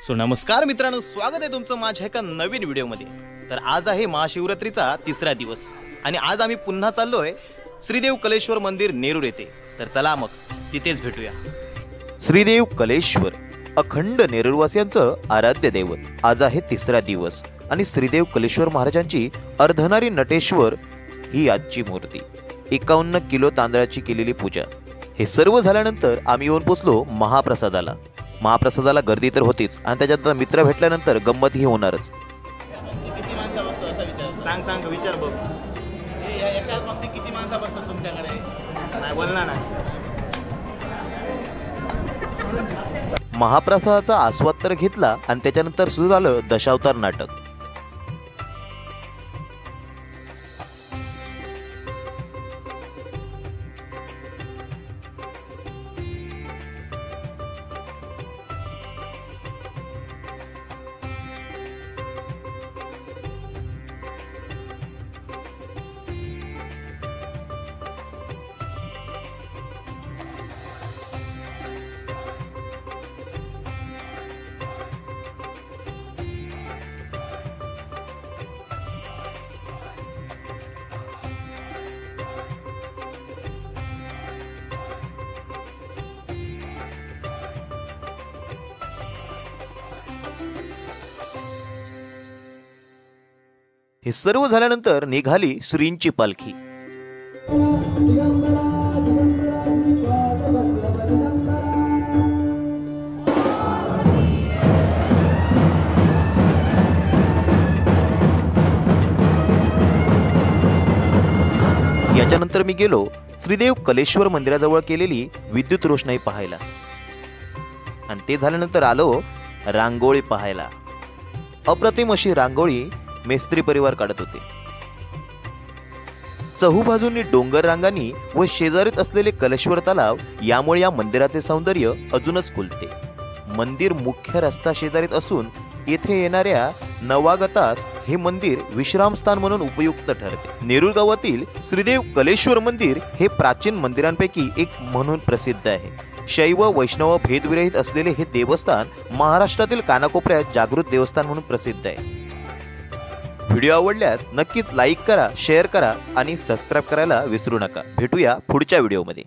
नमस्कार मित्रांनो, स्वागत आहे तुमचं माझ्या एका नवीन व्हिडिओमध्ये। तर आज आहे महाशिवरात्रीचा तिसरा दिवस आणि आज आम्ही पुन्हा चाललोय श्रीदेव कलेश्वर मंदिर नेरूर येथे। तर चला मग तिथेच भेटूया। श्रीदेव कलेश्वर अखंड नेरूरवासियांचं आराध्य दैवत। आज आहे तिसरा दिवस आणि श्रीदेव कलेश्वर महाराजांची अर्धनारी नटेश्वर ही आजची मूर्ती, 51 किलो तांदळाची केलेली पूजा। हे सर्व झाल्यानंतर आम्ही येऊन पोचलो महाप्रसादाला। महाप्रसादाला गर्दी तर होतीच आणि त्याच्यात मित्र भेटल्यानंतर गंमत ही होणारच। किती माणसं बसतो असा विचार सांग सांग विचार बघ। एकाच पंक्ती किती माणसं बसतात तुमच्याकडे? नाही बोलणार नाही। महाप्रसादाचा आस्वाद तर घेतला आणि त्याच्यानंतर सुरू झालं दशावतार नाटक। हे सर्व झाल्यानंतर निघाली श्रींची पालखी। याच्यानंतर मी गेलो श्रीदेव कलेश्वर मंदिराजवळ केलेली विद्युत रोषणाई पाहायला आणि ते झाल्यानंतर आलो रांगोळी पाहायला। अप्रतिम अशी रांगोळी मेस्त्री परिवार काढत होते। चहूबाजूंनी डोंगर रांगांनी व शेजारीत असलेले कलेश्वर तलाव यामुळे या मंदिराचे सौंदर्य अजूनच खुलते। मंदिर मुख्य रस्ता शेजारीत असून येथे येणाऱ्या नवागतास हे मंदिर विश्रामस्थान म्हणून उपयुक्त ठरते। नेरूर गावातील श्रीदेव कलेश्वर मंदिर हे प्राचीन मंदिरांपैकी एक म्हणून प्रसिद्ध आहे। शैव वैष्णव भेदविरहित असलेले हे देवस्थान महाराष्ट्रातील कानाकोपऱ्यात जागृत देवस्थान म्हणून प्रसिद्ध आहे। व्हिडिओ आवडल्यास नक्कीच लाईक करा, शेअर करा आणि सबस्क्राइब करायला विसरू नका। भेटूया पुढच्या व्हिडिओमध्ये।